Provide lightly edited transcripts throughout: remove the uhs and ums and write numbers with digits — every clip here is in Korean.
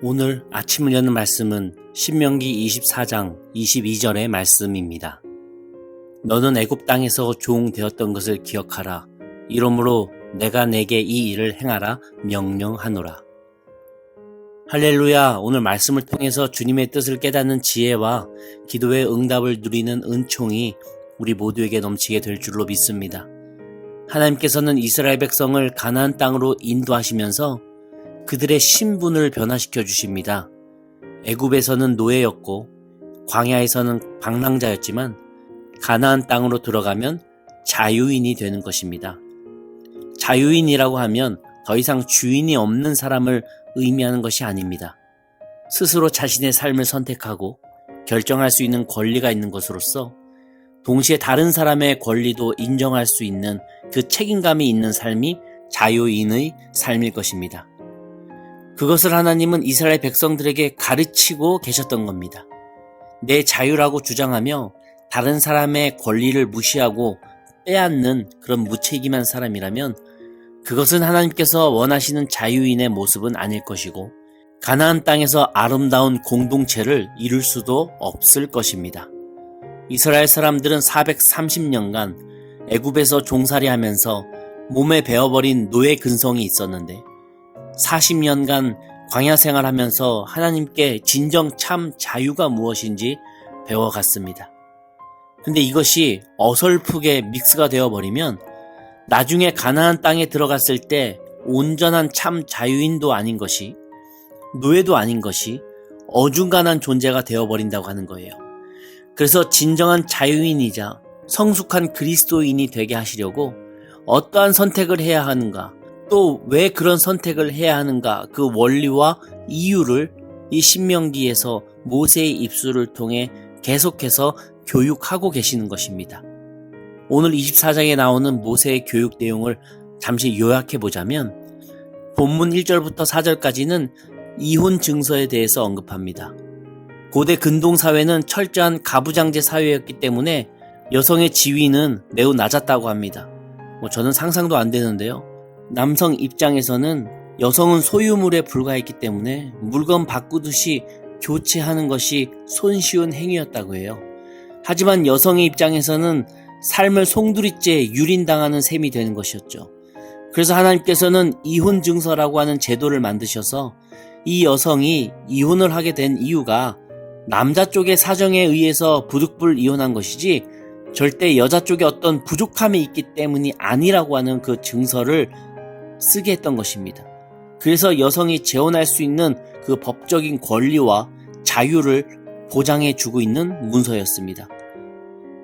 오늘 아침을 여는 말씀은 신명기 24장 22절의 말씀입니다. 너는 애굽 땅에서 종 되었던 것을 기억하라. 이러므로 내가 내게 이 일을 행하라 명령하노라. 할렐루야. 오늘 말씀을 통해서 주님의 뜻을 깨닫는 지혜와 기도의 응답을 누리는 은총이 우리 모두에게 넘치게 될 줄로 믿습니다. 하나님께서는 이스라엘 백성을 가나안 땅으로 인도하시면서 그들의 신분을 변화시켜 주십니다. 애굽에서는 노예였고 광야에서는 방랑자였지만 가나안 땅으로 들어가면 자유인이 되는 것입니다. 자유인이라고 하면 더 이상 주인이 없는 사람을 의미하는 것이 아닙니다. 스스로 자신의 삶을 선택하고 결정할 수 있는 권리가 있는 것으로서 동시에 다른 사람의 권리도 인정할 수 있는 그 책임감이 있는 삶이 자유인의 삶일 것입니다. 그것을 하나님은 이스라엘 백성들에게 가르치고 계셨던 겁니다. 내 자유라고 주장하며 다른 사람의 권리를 무시하고 빼앗는 그런 무책임한 사람이라면 그것은 하나님께서 원하시는 자유인의 모습은 아닐 것이고 가나안 땅에서 아름다운 공동체를 이룰 수도 없을 것입니다. 이스라엘 사람들은 430년간 애굽에서 종살이하면서 몸에 배어버린 노예 근성이 있었는데 40년간 광야 생활하면서 하나님께 진정 참 자유가 무엇인지 배워갔습니다. 근데 이것이 어설프게 믹스가 되어버리면 나중에 가나안 땅에 들어갔을 때 온전한 참 자유인도 아닌 것이 노예도 아닌 것이 어중간한 존재가 되어버린다고 하는 거예요. 그래서 진정한 자유인이자 성숙한 그리스도인이 되게 하시려고 어떠한 선택을 해야 하는가, 또 왜 그런 선택을 해야 하는가, 그 원리와 이유를 이 신명기에서 모세의 입술을 통해 계속해서 교육하고 계시는 것입니다. 오늘 24장에 나오는 모세의 교육 내용을 잠시 요약해 보자면 본문 1절부터 4절까지는 이혼 증서에 대해서 언급합니다. 고대 근동사회는 철저한 가부장제 사회였기 때문에 여성의 지위는 매우 낮았다고 합니다. 저는 상상도 안 되는데요. 남성 입장에서는 여성은 소유물에 불과했기 때문에 물건 바꾸듯이 교체하는 것이 손쉬운 행위였다고 해요. 하지만 여성의 입장에서는 삶을 송두리째 유린당하는 셈이 되는 것이었죠. 그래서 하나님께서는 이혼 증서라고 하는 제도를 만드셔서 이 여성이 이혼을 하게 된 이유가 남자 쪽의 사정에 의해서 부득불 이혼한 것이지 절대 여자 쪽에 어떤 부족함이 있기 때문이 아니라고 하는 그 증서를 쓰게 했던 것입니다. 그래서 여성이 재혼할 수 있는 그 법적인 권리와 자유를 보장해 주고 있는 문서였습니다.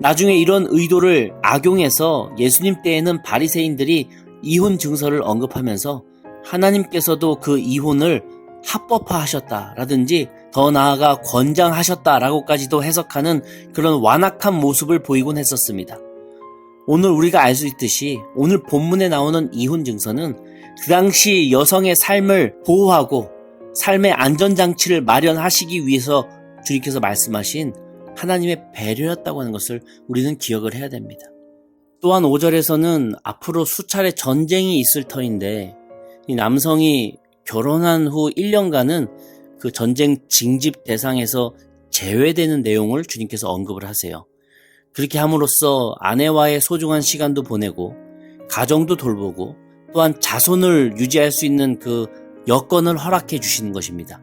나중에 이런 의도를 악용해서 예수님 때에는 바리새인들이 이혼 증서를 언급하면서 하나님께서도 그 이혼을 합법화하셨다라든지 더 나아가 권장하셨다라고까지도 해석하는 그런 완악한 모습을 보이곤 했었습니다. 오늘 우리가 알 수 있듯이 오늘 본문에 나오는 이혼 증서는 그 당시 여성의 삶을 보호하고 삶의 안전장치를 마련하시기 위해서 주님께서 말씀하신 하나님의 배려였다고 하는 것을 우리는 기억을 해야 됩니다. 또한 5절에서는 앞으로 수차례 전쟁이 있을 터인데 이 남성이 결혼한 후 1년간은 그 전쟁 징집 대상에서 제외되는 내용을 주님께서 언급을 하세요. 그렇게 함으로써 아내와의 소중한 시간도 보내고 가정도 돌보고 또한 자손을 유지할 수 있는 그 여건을 허락해 주시는 것입니다.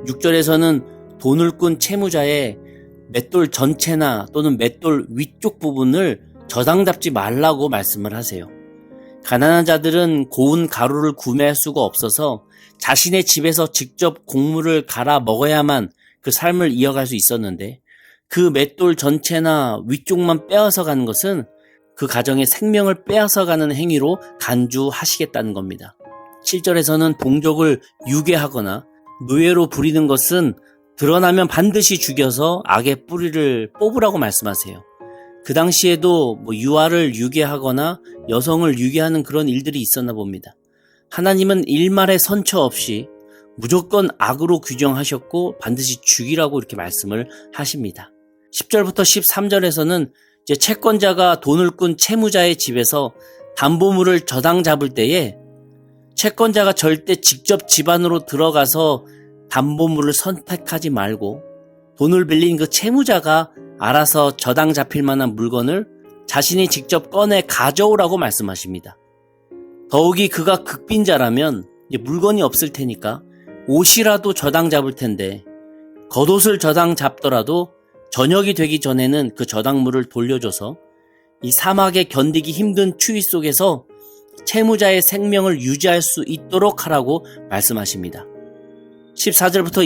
6절에서는 돈을 꾼 채무자의 맷돌 전체나 또는 맷돌 위쪽 부분을 저당 잡지 말라고 말씀을 하세요. 가난한 자들은 고운 가루를 구매할 수가 없어서 자신의 집에서 직접 곡물을 갈아 먹어야만 그 삶을 이어갈 수 있었는데 그 맷돌 전체나 위쪽만 빼앗아 가는 것은 그 가정의 생명을 빼앗아 가는 행위로 간주하시겠다는 겁니다. 7절에서는 동족을 유괴하거나 노예로 부리는 것은 드러나면 반드시 죽여서 악의 뿌리를 뽑으라고 말씀하세요. 그 당시에도 유아를 유괴하거나 여성을 유괴하는 그런 일들이 있었나 봅니다. 하나님은 일말의 선처 없이 무조건 악으로 규정하셨고 반드시 죽이라고 이렇게 말씀을 하십니다. 10절부터 13절에서는 이제 채권자가 돈을 꾼 채무자의 집에서 담보물을 저당 잡을 때에 채권자가 절대 직접 집 안으로 들어가서 담보물을 선택하지 말고 돈을 빌린 그 채무자가 알아서 저당 잡힐 만한 물건을 자신이 직접 꺼내 가져오라고 말씀하십니다. 더욱이 그가 극빈자라면 물건이 없을 테니까 옷이라도 저당 잡을 텐데 겉옷을 저당 잡더라도 저녁이 되기 전에는 그 저당물을 돌려줘서 이 사막에 견디기 힘든 추위 속에서 채무자의 생명을 유지할 수 있도록 하라고 말씀하십니다. 14절부터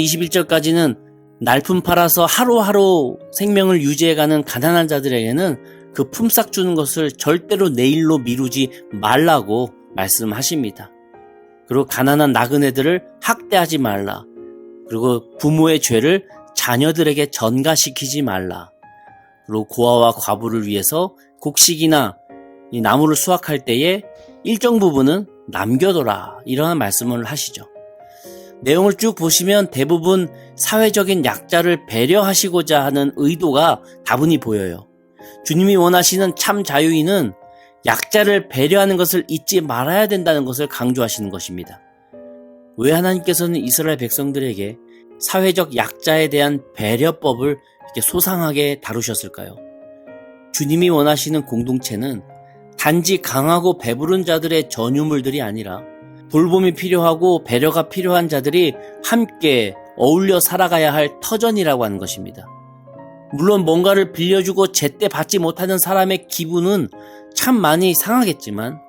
21절까지는 날품 팔아서 하루하루 생명을 유지해가는 가난한 자들에게는 그 품삯 주는 것을 절대로 내일로 미루지 말라고 말씀하십니다. 그리고 가난한 나그네들을 학대하지 말라. 그리고 부모의 죄를 자녀들에게 전가시키지 말라. 그리고 고아와 과부를 위해서 곡식이나 이 나무를 수확할 때에 일정 부분은 남겨둬라. 이러한 말씀을 하시죠. 내용을 쭉 보시면 대부분 사회적인 약자를 배려하시고자 하는 의도가 다분히 보여요. 주님이 원하시는 참 자유인은 약자를 배려하는 것을 잊지 말아야 된다는 것을 강조하시는 것입니다. 왜 하나님께서는 이스라엘 백성들에게 사회적 약자에 대한 배려법을 이렇게 소상하게 다루셨을까요? 주님이 원하시는 공동체는 단지 강하고 배부른 자들의 전유물들이 아니라 돌봄이 필요하고 배려가 필요한 자들이 함께 어울려 살아가야 할 터전이라고 하는 것입니다. 물론 뭔가를 빌려주고 제때 받지 못하는 사람의 기분은 참 많이 상하겠지만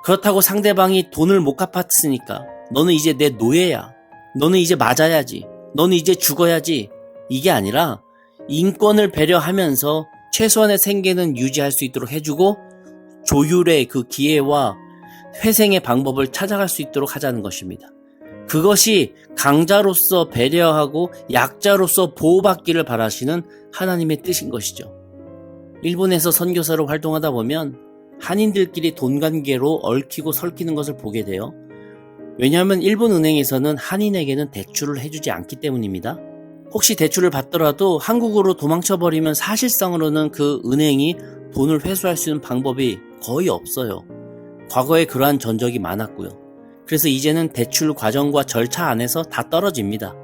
그렇다고 상대방이 돈을 못 갚았으니까 너는 이제 내 노예야. 너는 이제 맞아야지. 너는 이제 죽어야지. 이게 아니라 인권을 배려하면서 최소한의 생계는 유지할 수 있도록 해주고 조율의 그 기회와 회생의 방법을 찾아갈 수 있도록 하자는 것입니다. 그것이 강자로서 배려하고 약자로서 보호받기를 바라시는 하나님의 뜻인 것이죠. 일본에서 선교사로 활동하다 보면 한인들끼리 돈 관계로 얽히고 설키는 것을 보게 돼요. 왜냐하면 일본 은행에서는 한인에게는 대출을 해주지 않기 때문입니다. 혹시 대출을 받더라도 한국으로 도망쳐버리면 사실상으로는 그 은행이 돈을 회수할 수 있는 방법이 거의 없어요. 과거에 그러한 전적이 많았고요. 그래서 이제는 대출 과정과 절차 안에서 다 떨어집니다.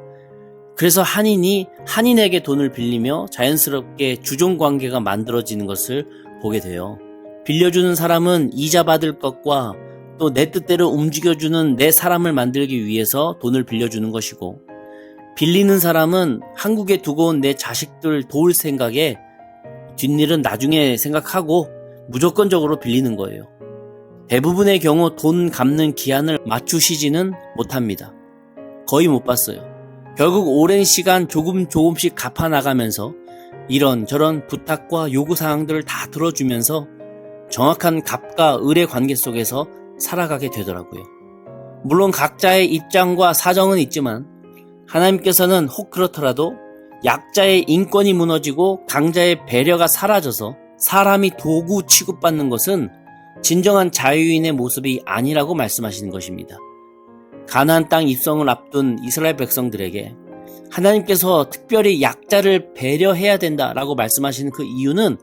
그래서 한인이 한인에게 돈을 빌리며 자연스럽게 주종관계가 만들어지는 것을 보게 돼요. 빌려주는 사람은 이자 받을 것과 또 내 뜻대로 움직여주는 내 사람을 만들기 위해서 돈을 빌려주는 것이고, 빌리는 사람은 한국에 두고 온 내 자식들 도울 생각에 뒷일은 나중에 생각하고 무조건적으로 빌리는 거예요. 대부분의 경우 돈 갚는 기한을 맞추시지는 못합니다. 거의 못 봤어요. 결국 오랜 시간 조금씩 갚아나가면서 이런저런 부탁과 요구사항들을 다 들어주면서 정확한 값과 을의 관계 속에서 살아가게 되더라고요. 물론 각자의 입장과 사정은 있지만 하나님께서는 혹 그렇더라도 약자의 인권이 무너지고 강자의 배려가 사라져서 사람이 도구 취급받는 것은 진정한 자유인의 모습이 아니라고 말씀하시는 것입니다. 가나안 땅 입성을 앞둔 이스라엘 백성들에게 하나님께서 특별히 약자를 배려해야 된다라고 말씀하시는 그 이유는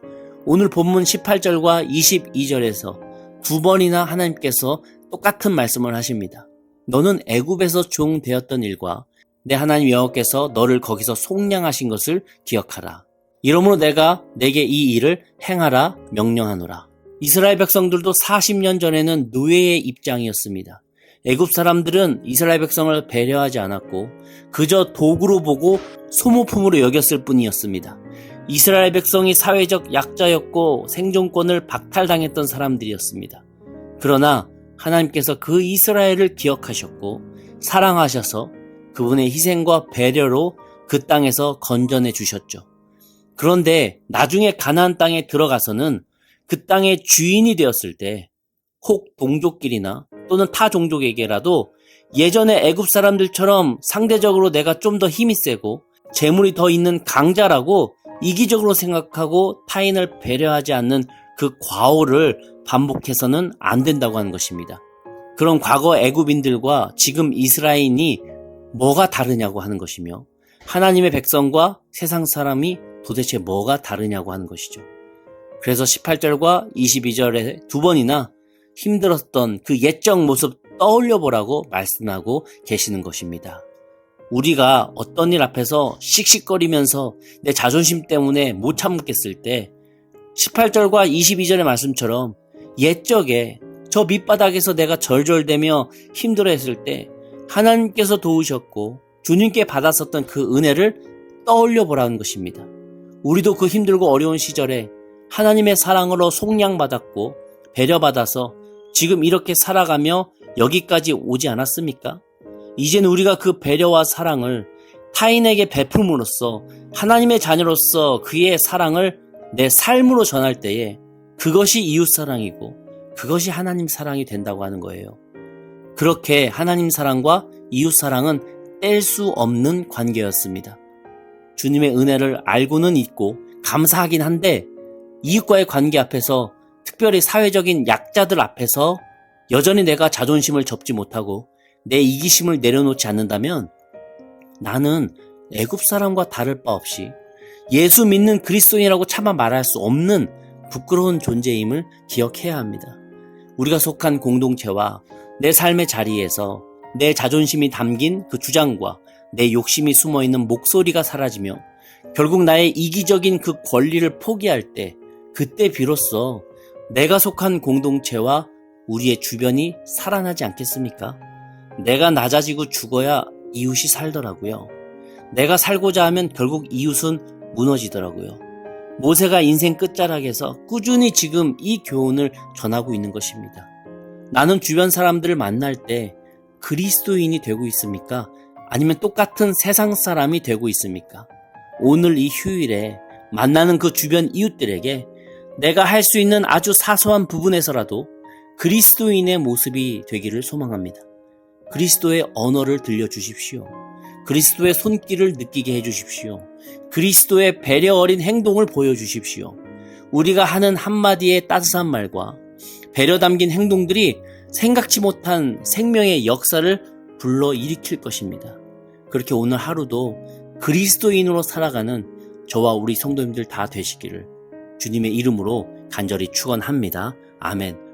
오늘 본문 18절과 22절에서 두 번이나 하나님께서 똑같은 말씀을 하십니다. 너는 애굽에서 종 되었던 일과 내 하나님 여호와께서 너를 거기서 속량하신 것을 기억하라. 이러므로 내가 내게 이 일을 행하라 명령하노라. 이스라엘 백성들도 40년 전에는 노예의 입장이었습니다. 애굽 사람들은 이스라엘 백성을 배려하지 않았고 그저 도구로 보고 소모품으로 여겼을 뿐이었습니다. 이스라엘 백성이 사회적 약자였고 생존권을 박탈당했던 사람들이었습니다. 그러나 하나님께서 그 이스라엘을 기억하셨고 사랑하셔서 그분의 희생과 배려로 그 땅에서 건져내 주셨죠. 그런데 나중에 가나안 땅에 들어가서는 그 땅의 주인이 되었을 때 혹 동족끼리나 또는 타 종족에게라도 예전에 애굽 사람들처럼 상대적으로 내가 좀 더 힘이 세고 재물이 더 있는 강자라고 이기적으로 생각하고 타인을 배려하지 않는 그 과오를 반복해서는 안 된다고 하는 것입니다. 그런 과거 애굽인들과 지금 이스라엘이 뭐가 다르냐고 하는 것이며 하나님의 백성과 세상 사람이 도대체 뭐가 다르냐고 하는 것이죠. 그래서 18절과 22절에 두 번이나 힘들었던 그 옛적 모습 떠올려 보라고 말씀하고 계시는 것입니다. 우리가 어떤 일 앞에서 씩씩거리면서 내 자존심 때문에 못 참겠을 때 18절과 22절의 말씀처럼 옛적에 저 밑바닥에서 내가 절절대며 힘들어했을 때 하나님께서 도우셨고 주님께 받았었던 그 은혜를 떠올려 보라는 것입니다. 우리도 그 힘들고 어려운 시절에 하나님의 사랑으로 속량받았고 배려받아서 지금 이렇게 살아가며 여기까지 오지 않았습니까? 이제는 우리가 그 배려와 사랑을 타인에게 베품으로써 하나님의 자녀로서 그의 사랑을 내 삶으로 전할 때에 그것이 이웃사랑이고 그것이 하나님 사랑이 된다고 하는 거예요. 그렇게 하나님 사랑과 이웃사랑은 뗄 수 없는 관계였습니다. 주님의 은혜를 알고는 있고 감사하긴 한데 이웃과의 관계 앞에서 특별히 사회적인 약자들 앞에서 여전히 내가 자존심을 접지 못하고 내 이기심을 내려놓지 않는다면 나는 애굽 사람과 다를 바 없이 예수 믿는 그리스도인이라고 차마 말할 수 없는 부끄러운 존재임을 기억해야 합니다. 우리가 속한 공동체와 내 삶의 자리에서 내 자존심이 담긴 그 주장과 내 욕심이 숨어있는 목소리가 사라지며 결국 나의 이기적인 그 권리를 포기할 때 그때 비로소 내가 속한 공동체와 우리의 주변이 살아나지 않겠습니까? 내가 낮아지고 죽어야 이웃이 살더라고요. 내가 살고자 하면 결국 이웃은 무너지더라고요. 모세가 인생 끝자락에서 꾸준히 지금 이 교훈을 전하고 있는 것입니다. 나는 주변 사람들을 만날 때 그리스도인이 되고 있습니까? 아니면 똑같은 세상 사람이 되고 있습니까? 오늘 이 휴일에 만나는 그 주변 이웃들에게 내가 할 수 있는 아주 사소한 부분에서라도 그리스도인의 모습이 되기를 소망합니다. 그리스도의 언어를 들려주십시오. 그리스도의 손길을 느끼게 해주십시오. 그리스도의 배려 어린 행동을 보여주십시오. 우리가 하는 한마디의 따뜻한 말과 배려 담긴 행동들이 생각지 못한 생명의 역사를 불러일으킬 것입니다. 그렇게 오늘 하루도 그리스도인으로 살아가는 저와 우리 성도님들 다 되시기를 주님의 이름으로 간절히 축원합니다. 아멘.